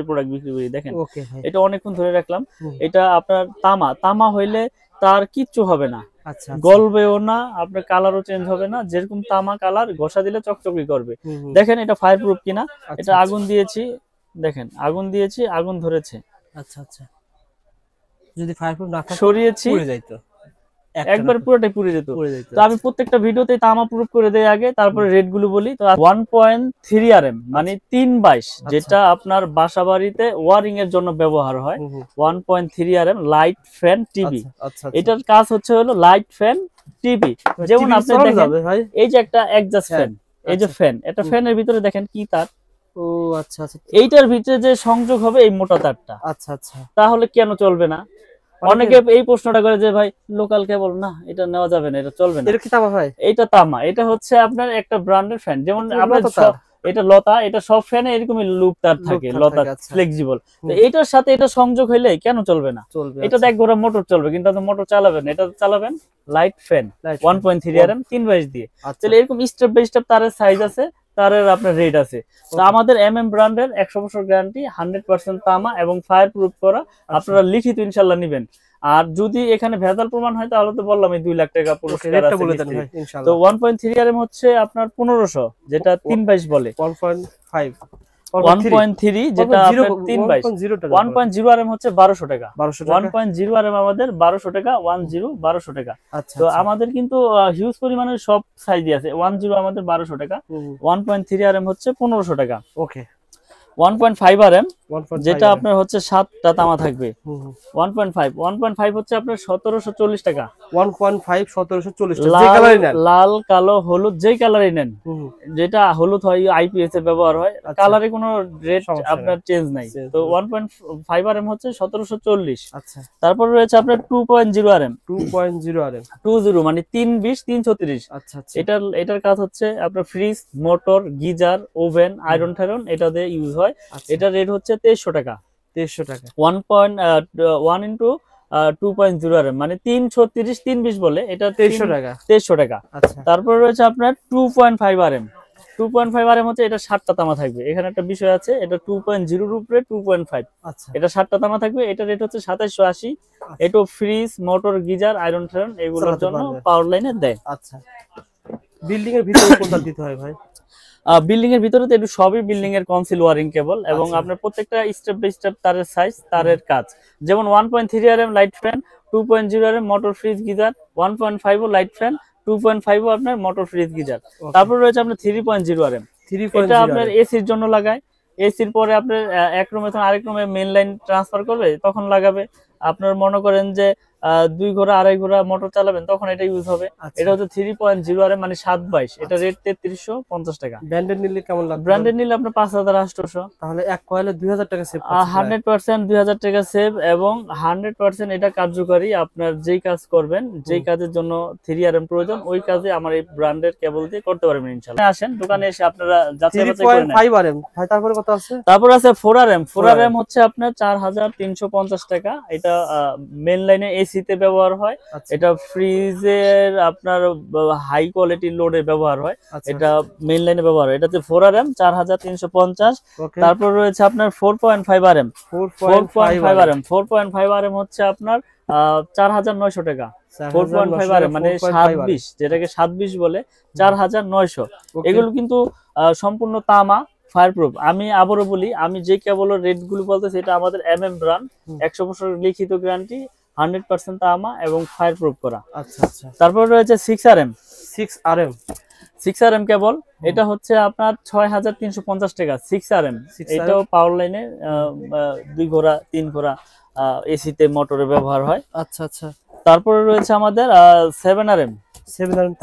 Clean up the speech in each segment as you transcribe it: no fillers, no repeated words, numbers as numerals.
Product বিক্রি করি। দেখেন ওকে ভাই, এটা অনেকক্ষণ ধরে রাখলাম। এটা আপনার তামা, তামা হইলে তার কিচ্ছু হবে না, আচ্ছা গলবেও না, আপনার কালারও চেঞ্জ হবে না। যেরকম তামা কালার, ঘষা দিলে চকচকি করবে। হুম। দেখেন এটা ফায়ার প্রুফ কিনা। আচ্ছা এটা আগুন দিয়েছি, দেখেন আগুন দিয়েছি, আগুন ধরেছে। আচ্ছা আচ্ছা, যদি ফায়ার প্রুফ না থাকতো সরিয়েছি, পুড়ে যাইতো, একবার পুরোটাই পুড়ে যেত। পুড়ে যাইতো। তো আমি প্রত্যেকটা ভিডিওতে তামা প্রুফ করে দেই আগে, তারপরে রেট গুলো বলি। তো 1.3 আরএম মানে 322, যেটা আপনার বাসা বাড়িতে ওয়ারিং এর জন্য ব্যবহার হয়। 1.3 আরএম লাইট ফ্যান টিভি। এটার কাজ হচ্ছে হলো লাইট ফ্যান টিভি। যেমন আপনি দেখেন এই যে একটা অ্যাডজাস্ট ফ্যান, এই যে ফ্যান, এটা ফ্যানের ভিতরে দেখেন কি তার, ও আচ্ছা আচ্ছা, এইটার ভিতরে যে সংযোগ হবে এই মোটা তারটা। আচ্ছা আচ্ছা, তাহলে কেন চলবে না? অনেকে এই প্রশ্নটা করে যে ভাই লোকাল কেবল না, এটা নেওয়া যাবে না, এটা চলবে না। এটা কি তামা ভাই? এটা তামা। এটা হচ্ছে আপনার একটা ব্র্যান্ডের ফ্যান। যেমন আপনার এটা লতা, এটা সব ফ্যানে এরকমই লুপ তার থাকে, লতা ফ্লেক্সিবল। তো এটার সাথে এটা সংযোগ হইলে কেন চলবে না? এটা এক ঘোড়া মোটর চলবে, কিন্তু আপনি মোটর চালাবেন, এটা চালাবেন লাইট ফ্যান 1.3 আরএম 322 দিয়ে। তাহলে এরকম স্টেপ বাই স্টেপ তারের সাইজ আছে, তারের আপনার রেট আছে। তো আমাদের এমএম ব্র্যান্ডের 100 বছর গ্যারান্টি, 100% তামা এবং ফায়ার প্রুফ করা। আপনারা লিখিত ইনশাআল্লাহ নেবেন। আর যদি এখানে ভেজাল প্রমাণ হয় তাহলে তো বললাম এই 2 লাখ টাকা পুরস্কার আছে। তো 1.3 আরএম হচ্ছে আপনার 1500, যেটা 322 বলে। 1.5 1.3 যেটা আপনার 322, 1.0 আরএম হচ্ছে 1200 টাকা। 1.0 আরএম আমাদের 1200 টাকা, 10 1200 টাকা। তো আমাদের কিন্তু হিউজ পরিমাণের সব সাইজই আছে। 10 আমাদের 1200 টাকা, 1.3 আরএম হচ্ছে 1500 টাকা। ওকে, 1.5 আরএম যেটা আপনার হচ্ছে 7টা তামা থাকবে। 1.5 হচ্ছে আপনার 1740 টাকা। 1.5 1740 টাকা, যে কালারই নেন, লাল কালো হলুদ যেই কালারই নেন। যেটা হলুদ হয় আইপিএস এর ব্যবহার হয়, কালারে কোনো রেট আপনার চেঞ্জ নাই। তো 1.5 আরএম হচ্ছে 1740। আচ্ছা, তারপর রয়েছে আপনার 2.0 আরএম। 2.0 আরএম 20 মানে 320 336। আচ্ছা, এটার কাজ হচ্ছে আপনার fridge, motor, geyser, oven, iron টায়রন এটা দিয়ে ইউজ হয়। এটা রেট হচ্ছে 2300 টাকা। 2300 টাকা 1.1 ইনটু 2.0 আরএম মানে 336 320 বলে, এটা 2300 টাকা। 2300 টাকা। আচ্ছা, তারপর রয়েছে আপনার 2.5 আরএম। 2.5 আরএম হচ্ছে এটা 7টা তামা থাকবে। এখানে একটা বিষয় আছে, এটা 2.0 এর উপরে 2.5। আচ্ছা, এটা 7টা তামা থাকবে। এটা রেট হচ্ছে 2780। এটা ফ্রিজ, মোটর, গিজার, আয়রন টায়রন এগুলোর জন্য পাওয়ার লাইনে দেয়। আচ্ছা, বিল্ডিং এর ভিতরে কোনটা দিতে হয় ভাই? বিল্ডিং এর ভিতরে তো একটু সবই বিল্ডিং এর কনসিল ওয়ারিং কেবল, এবং আপনার প্রত্যেকটা স্টেপ বাই স্টেপ তারের সাইজ, তারের কাজ। যেমন 1.3 RM light fan, 2.0 RM motor, fridge, geyser, 1.5 light fan, 2.5 আপনার মোটর, ফ্রিজ, গিজার। তারপর রয়েছে আপনার 3.0 আরএম। এটা আপনার এসির জন্য লাগায়। এসির পরে আপনার এক রুমে থেকে আরেক রুমে মেইন লাইন ট্রান্সফার করবে, তখন লাগাবে। আপনার মনে করেন যে 2 ঘোড়া 2.5 ঘোড়া মোটর চালাবেন, তখন এটা ইউজ হবে। এটা হচ্ছে 3.0 আরএম মানে 722। এটা রেট 3350 টাকা। ব্র্যান্ডেড নিলে কেমন লাগবে? ব্র্যান্ডেড নিলে আপনার 5800। তাহলে এক কয়েলে 2000 টাকা সেভ। 100% 2000 টাকা সেভ, এবং 100% এটা কার্যকারী। আপনার যেই কাজ করবেন, যেই কাজের জন্য 3 আরএম প্রয়োজন, ওই কাজে আমার এই ব্র্যান্ডের কেবল দিয়ে করতে পারবেন ইনশাআল্লাহ। আসেন দোকানে এসে আপনারা যাচাই বাছাই করে নেন। 3.5 আরএম ভাই, তারপরে কত আছে? তারপর আছে 4 আরএম। 4 আরএম হচ্ছে আপনার 4350 টাকা। এটা মেইন লাইনে এসি তে ব্যবহার হয়। এটা ফ্রিজের আপনার হাই কোয়ালিটি লোডে ব্যবহার হয়। এটা মেইন লাইনে ব্যবহার হয়। এটাতে 4 আরএম 4350। তারপর রয়েছে আপনার 4.5 আরএম। 4.5 আরএম 4.5 আরএম হচ্ছে আপনার 4900 টাকা। 4.5 আরএম মানে 27, যেটাকে 27 বলে, 4900। এগুলো কিন্তু সম্পূর্ণ তামা, ফায়ার প্রুফ। আমি আবারও বলি, আমি যে কেবলের রেট গুলো বলতেছি, এটা আমাদের এমএম ব্র্যান্ড, 100 বছর লিখিত গ্যারান্টি, 100% তামা এবং ফায়ার প্রুফ করা। আচ্ছা আচ্ছা। তারপর রয়েছে 6 আরএম। 6 আরএম 6 আরএম কেবল। এটা হচ্ছে আপনার 6350 টাকা। 6 আরএম এটাও পাওয়ার লাইনে 2 ঘোড়া 3 ঘোড়া এসিতে মোটরে ব্যবহার হয়। আচ্ছা আচ্ছা। তারপরে রয়েছে আমাদের 7 আরএম।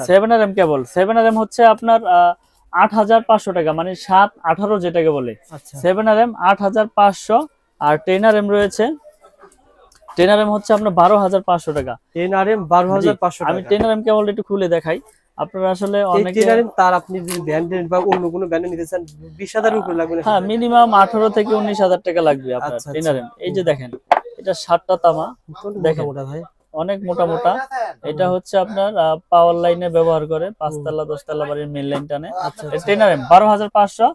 7 আরএম কেবল। 7 আরএম হচ্ছে আপনার 8500 টাকা মানে 7-18 যেটাকে বলে। 7 আরএম 8500। আর 10 আরএম রয়েছে। 10 আরএম হচ্ছে আপনার 12500 টাকা। 10 আরএম 12500 টাকা। আমি 10 আরএম কেবল একটু খুলে দেখাই। আপনারা আসলে অনেকে 10 আরএম তার আপনি যদি ব্র্যান্ডেড বা অন্য কোনো ব্র্যান্ডে নিতে চান 20000 এর উপরে লাগবে না? হ্যাঁ, মিনিমাম 18 থেকে 19000 টাকা লাগবে আপনার 10 আরএম। এই যে দেখেন, এটা 7টা তামা। দেখেন ভাই, অনেক মোটা মোটা। এটা হচ্ছে আপনার পাওয়ার লাইনে ব্যবহার করে, 5 তলা 10 তলা বাড়ির মেইন লাইন টানে। 10 RM 12,500,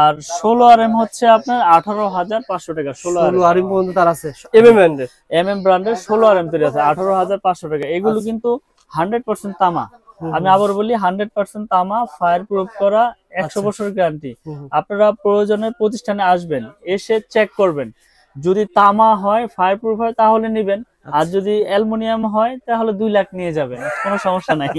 আর 16 RM হচ্ছে আপনার 18,500 টাকা। 16 RM পর্যন্ত তার আছে, MM ব্র্যান্ডের 16 RM তৈরি আছে 18,500 টাকা। এগুলো কিন্তু 100% তামা। আমি আবার বলি 100% তামা, ফায়ার প্রুফ করা, 100 বছর গ্যারান্টি। আপনারা প্রয়োজনে প্রতিষ্ঠানে আসবেন, এসে চেক করবেন। যদি তামা হয়, ফায়ার প্রুফ হয়, তাহলে নেবেন। আর যদি অ্যালুমিনিয়াম হয় তাহলে 2 লাখ নিয়ে যাবেন, কোনো সমস্যা নাই।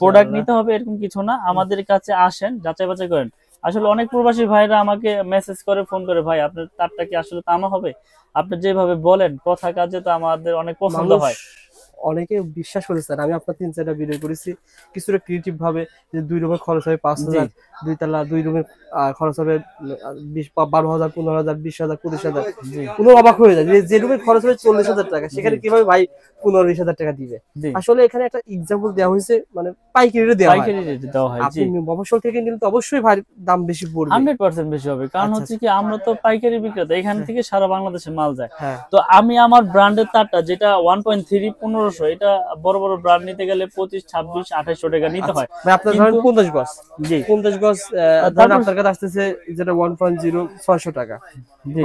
প্রোডাক্ট নিতে হবে এরকম কিছু না, আমাদের কাছে আসেন, যাচাই বাছাই করেন। আসলে অনেক প্রবাসী ভাইরা আমাকে মেসেজ করে, ফোন করে, ভাই আপনার তারটা কি আসলে তামা হবে? আপনি যেভাবে বলেন কথা কাজে তো আমাদের অনেক পছন্দ হয়। অনেকে বিশ্বাস করে স্যার, আমি আপনার 3-4টা ভিডিও করেছি কিছুটা ক্রিয়েটিভ ভাবে, যে 2 রুমের খরচ হবে 5,000, 2 তলা 2 রুমের খরচ হবে 12,000, 15,000, 20,000, 25,000। কোনো অবাক হয়ে যায় যে রুমের খরচ হবে 40,000 টাকা, সেখানে কিভাবে ভাই 15-20,000 টাকা দিবে? আসলে এখানে একটা এক্সাম্পল দেওয়া হয়েছে, মানে পাইকারি রেটে দেওয়া হয়। আপনি মফস্বল থেকে নিলে তো অবশ্যই ভাই দাম বেশি পড়বে, 100% বেশি হবে। কারণ হচ্ছে কি, আমরা তো পাইকারি বিক্রেতা, এখান থেকে সারা বাংলাদেশে মাল যায়। তো আমি আমার ব্র্যান্ডের তারটা যেটা 1.3 1500, এটা বড় বড় ব্র্যান্ড নিতে গেলে 25, 26, 2800 টাকা নিতে হয়। আপনার ধরেন 50 গজ, জি 50 গজ ধরেন আপনার কাছে আসতেছে যেটা 1.0 600 টাকা,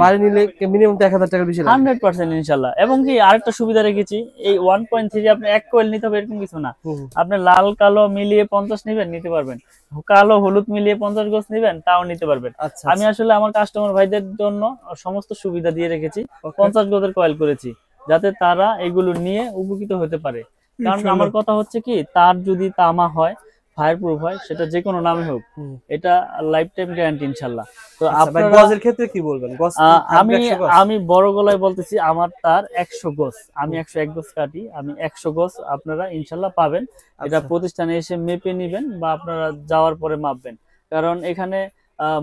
বাইরে নিলে মিনিমাম 1000 টাকা বেশি লাগবে 100% ইনশাআল্লাহ। এবং কি আরেকটা সুবিধা রেখেছি, এই 1.3 আপনি এক কোয়েল নিতে হবে এরকম কিছু না। আপনি লাল কালো মিলিয়ে 50 নেবেন, নিতে পারবেন। কালো হলুদ মিলিয়ে 50 গজ নেবেন, তাও নিতে পারবেন। আমি আসলে আমার কাস্টমার ভাইদের জন্য সমস্ত সুবিধা দিয়ে রেখেছি, 50 গজের কয়েল করেছি, যাতে তারা এগুলো নিয়ে উপকৃত হতে পারে। কারণ আমার কথা হচ্ছে কি, তার যদি তামা হয়, ফায়ার প্রুফ হয়, সেটা যে কোনো নামে হোক, এটা লাইফ টাইম গ্যারান্টি ইনশাআল্লাহ। তো আপনারা গজের ক্ষেত্রে কি বলবেন? গজ আমি বড় গলায় বলতেছি, আমার তার 100 গজ, আমি 101 গজ কাটি, আমি 100 গজ আপনারা ইনশাআল্লাহ পাবেন। এটা প্রতিষ্ঠানে এসে মেপে নেবেন বা আপনারা যাওয়ার পরে মাপবেন। কারণ এখানে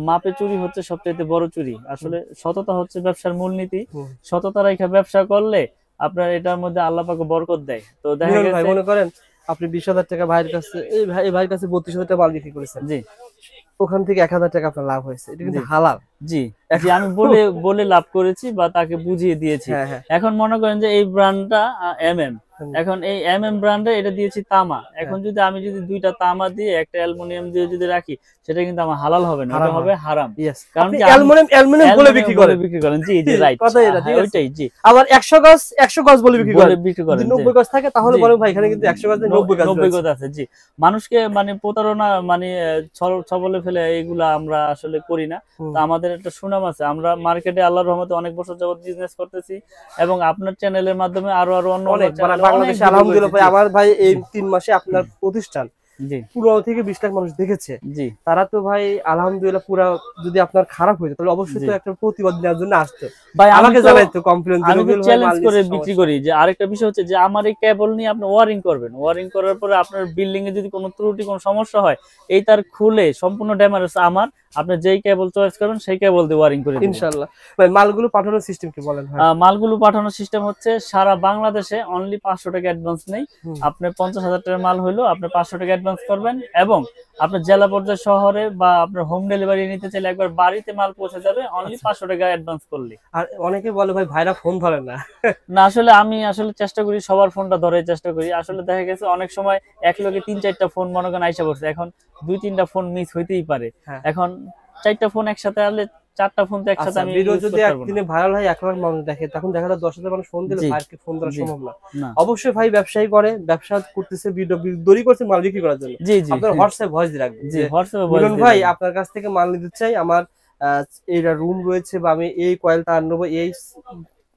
মাপে চুরি হচ্ছে সবচেয়ে বড় চুরি। আসলে সততা হচ্ছে ব্যবসার মূলনীতি। সততা রেখে ব্যবসা করলে আপনার এটার মধ্যে আল্লাহ পাক বরকত দেয়। তো দেখা গেছে মনে করেন আপনি 20,000 টাকা ভাইয়ের কাছে, এই ভাইয়ের কাছে 32,000 টাকা মাল বিক্রি করেছেন, জি ওখান থেকে 1,000 টাকা আপনার লাভ হয়েছে, এটা কিন্তু হালাল। জি আমি বলে লাভ করেছি বা তাকে বুঝিয়ে দিয়েছি। এখন মনে করেন যে এই ব্র্যান্ডটা MM, এখন এই MM ব্র্যান্ডে এটা দিয়েছি তামা। এখন যদি আমি দুইটা তামা দিয়ে একটা অ্যালুমিনিয়াম দিয়ে যদি রাখি, সেটা কিন্তু আমার হালাল হবে না, এটা হবে হারাম। কারণ কি অ্যালুমিনিয়াম বলে বিক্রি করেন। জি রাইট, ওইটাই। জি আবার 100 গজ বলে বিক্রি করেন। 90 গজ থাকে তাহলে বলেন ভাই এখানে কিন্তু 100 গজ 90 গজ আছে। জি মানুষকে মানে প্রতারণা, মানে ছবলে ফেলে এগুলা আমরা আসলে করি না। তো আমাদের একটা সুনাম আছে, আমরা মার্কেটে আল্লাহর রহমতে অনেক বছর যাবত বিজনেস করতেছি, এবং আপনার চ্যানেলের মাধ্যমে আরো অন্য বাংলাদেশে আলহামদুলিল্লাহ ভাই, আমার ভাই এই 3 মাসে আপনার প্রতিষ্ঠান 15 থেকে 20 লাখ মানুষ দেখেছে। তারা তো ভাই আলহামদুলিল্লাহ পুরো, যদি আপনার খারাপ হয়ে যায় তাহলে অবশ্যই তো একটা প্রতিবাদ নেওয়ার জন্য আসতো ভাই। আমাকে জানাইতো, কমপ্লেইন দিল, আমি চ্যালেঞ্জ করে বিক্রি করি। যে আরেকটা বিষয় হচ্ছে যে আমার এই কেবল নিয়ে আপনি ওয়্যারিং করবেন, ওয়্যারিং করার পরে আপনার বিল্ডিং এ যদি কোনো ত্রুটি, কোনো সমস্যা হয়, এই তার খুলে সম্পূর্ণ ড্যামেজ আমার, আপনি যেই কেবল চয়েস করবেন সেই কেবল দিয়ে ওয়্যারিং করে দিবেন ইনশাআল্লাহ। ভাই মালগুলো পাঠানোর সিস্টেম কি বলেন? মালগুলো পাঠানোর সিস্টেম হচ্ছে সারা বাংলাদেশে অনলি 500 টাকা অ্যাডভান্স নেই। আপনি 50,000 টাকার মাল হইলো আপনি 500 টাকা অ্যাডভান্স করবেন, এবং আপনার জেলা পর্যায়ে শহরে বা আপনার হোম ডেলিভারি নিতে চাইলে একবার বাড়িতে মাল পৌঁছে যাবে অনলি 500 টাকা অ্যাডভান্স করলে। আর অনেকে বলে ভাই ভাইরা ফোন ধরে না। না, আসলে আমি চেষ্টা করি সবার ফোনটা ধরার চেষ্টা করি। আসলে দেখা গেছে অনেক সময় এক লগে 3-4টা ফোন মনে করেন আইসা পড়ছে, এখন 2-3টা ফোন মিস হইতেই পারে। এখন 4টা ফোন একসাথে আসলে 4টা ফোন তো একসাথে আমি ভিডিও যদি একদিনে ভাইরাল হয় 1 লাখ মানুষ দেখে, তখন দেখা যায় 10,000 মানুষ ফোন দিলে ভাইকে ফোন ধরা সম্ভব না। অবশ্যই ভাই ব্যবসায়ী করে, ব্যবসা করতেছে, ভিডিও দড়ি করছে মাল বিক্রি করার জন্য। আপনার হোয়াটসঅ্যাপ ভয়েস দিয়ে রাখবেন, জি হোয়াটসঅ্যাপে ভয়েস দিন, ভাই আপনার কাছ থেকে মাল নিতে চাই, আমার এইটা রুম রয়েছে বা আমি এই কয়েল তার নেব, এই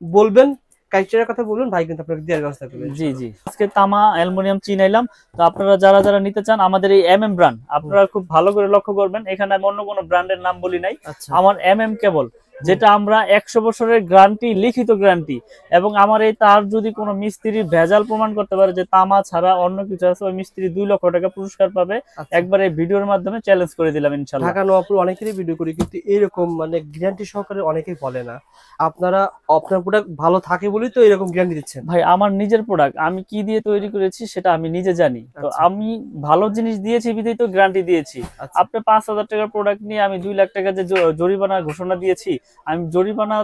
বলবেন, কাইচারের কথা বলুন, ভাই কিন্তু আপনাকে দেওয়ার ব্যবস্থা করবেন। জি আজকে তামা অ্যালুমিনিয়াম চিনাইলাম। তো আপনারা যারা নিতে চান আমাদের এই MM ব্র্যান্ড, আপনারা খুব ভালো করে লক্ষ্য করবেন, এখানে আমি অন্য কোনো ব্র্যান্ডের নাম বলি নাই। আমার MM কেবল, যেটা আমরা 100 বছরের গ্যারান্টি, লিখিত গ্যারান্টি, এবং আমার এই তার যদি কোনো মিস্ত্রি ভেজাল প্রমাণ করতে পারে যে তামা ছাড়া অন্য কিছু আছে, ওই মিস্ত্রি 2 লক্ষ টাকা পুরস্কার পাবে। একবার এই ভিডিওর মাধ্যমে চ্যালেঞ্জ করে দিলাম ইনশাআল্লাহ। ঢাকা নওয়াপুর অনেকেরই ভিডিও করি, কিন্তু এরকম মানে গ্যারান্টি সহকারে অনেকেই বলে না। আপনারা আপনার প্রোডাক্ট ভালো থাকে বলেই তো এরকম গ্যারান্টি দিচ্ছেন। ভাই আমার নিজের প্রোডাক্ট, আমি কি দিয়ে তৈরি করেছি সেটা আমি নিজে জানি। তো আমি ভালো জিনিস দিয়েছি বিধাই তো গ্যারান্টি দিয়েছি। আপনি 5,000 টাকার প্রোডাক্ট নিয়ে আমি 2 লাখ টাকা যে জরিমানা ঘোষণা দিয়েছি, আমি জরিমানা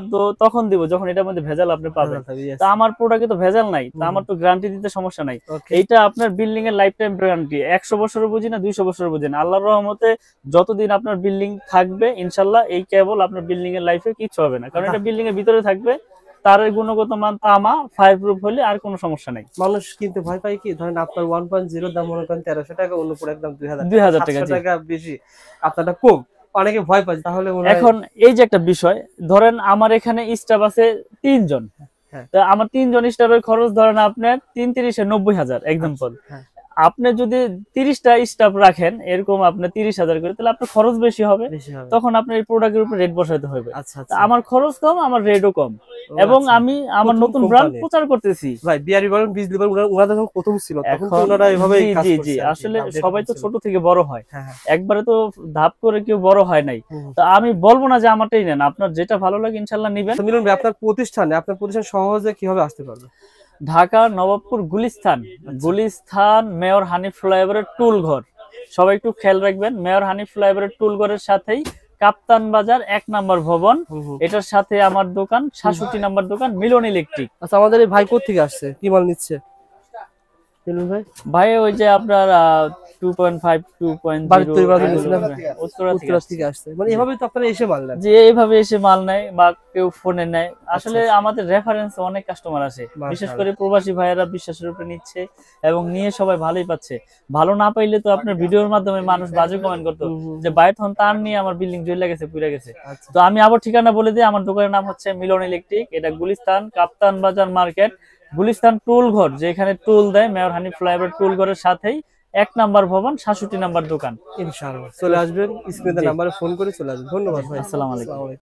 তখন দিব যখন এটার মধ্যে ভেজাল আপনি পাবেন। তা আমার প্রোডাক্টে তো ভেজাল নাই, তা আমার তো গ্যারান্টি দিতে সমস্যা নাই। এইটা আপনার বিল্ডিং এর লাইফ টাইম গ্যারান্টি, 100 বছরও বুঝি না 200 বছরও বুঝি না, আল্লাহর রহমতে যতদিন আপনার বিল্ডিং থাকবে ইনশাল্লাহ এই কেবল আপনার বিল্ডিং এর লাইফে কিছু হবে না, কারণ এটা বিল্ডিং এর ভিতরে থাকবে। তার গুণগত মান তামা ফায়ার প্রুফ হলে আর কোনো সমস্যা নাই। মানুষ কিন্তু ভয় পায় কি, ধরেন আপনার 1.0 দাম মনে করেন 1300 টাকা, অন্য প্রোডাক্ট দাম 2000 টাকা বেশি, আপনারটা কম, অনেকে ভয় পায়। তাহলে এখন এই যে একটা বিষয়, ধরেন আমার এখানে স্টাফ আছে 3 জন, আমার 3 জন স্টাফের খরচ ধরেন আপনার 3 3 90,000 এক্সাম্পল। আপনি যদি 30টা স্টাফ রাখেন এরকম আপনি 30,000 করে, তাহলে আপনার খরচ বেশি হবে, তখন আপনার এই প্রোডাক্টের উপর রেট বসাইতে হবে। আমার খরচ কম, আমার রেটও কম, এবং আমি আমার নতুন ব্র্যান্ড প্রচার করতেছি। ভাই বিআরবি বলেন, বিজলি বলেন, ওনারা যখন প্রথম ছিল তখন তো ওনারা এভাবেই কাজ করছে। জি আসলে সবাই তো ছোট থেকে বড় হয়, একবারে তো ধাপ করে কেউ বড় হয় নাই। তো আমি বলবো না যে আমারটাই নেন, আপনার যেটা ভালো লাগে ইনশাআল্লাহ নেবেন। মিলন ভাই, আপনার প্রতিষ্ঠান সহজে কিভাবে আসতে পারবে? ঢাকা নবাবপুর গুলিস্তান মেয়র হানিফ ফ্লাইওভারের টুল ঘর, সবাই একটু খেয়াল রাখবেন। মেয়র হানিফ ফ্লাইওভারের টুল ঘরের সাথেই কাপ্তান বাজার 1 নম্বর ভবন, এটার সাথে আমার দোকান 66 নম্বর দোকান মিলন ইলেকট্রিক। আচ্ছা, আমাদের এই ভাই কোথা থেকে আসছে, কি মাল নিচ্ছে ভাই? ওই যে আপনার 2.5 এইভাবে এসে মাল নেয় বা কেউ ফোনে নেয়। আসলে আমাদের রেফারেন্স অনেক কাস্টমার আছে, বিশেষ করে প্রবাসী ভাইয়েরা বিশ্বাসের উপরে নিচ্ছে এবং নিয়ে সবাই ভালোই পাচ্ছে। ভালো না পাইলে তো আপনার ভিডিওর মাধ্যমে মানুষ বাজে কমেন্ট করতো যে ভাই তখন তার নিয়ে আমার বিল্ডিং জ্বলে গেছে, পুড়ে গেছে। তো আমি আবার ঠিকানা বলে দিই, আমার দোকানের নাম হচ্ছে মিলন ইলেকট্রিক, এটা গুলিস্তান কাপ্তান বাজার মার্কেট, গুলিস্তান টুল ঘর, যেখানে টুল দেয় মেয়র হানিফ ফ্লাইওভার টুল ঘরের সাথেই 1 নম্বর ভবন 66 নম্বর দোকান। ইনশাআল্লাহ চলে আসবেন, স্ক্রিনে নাম্বারে ফোন করে চলে আসবেন। ধন্যবাদ ভাই, আসসালামু আলাইকুম।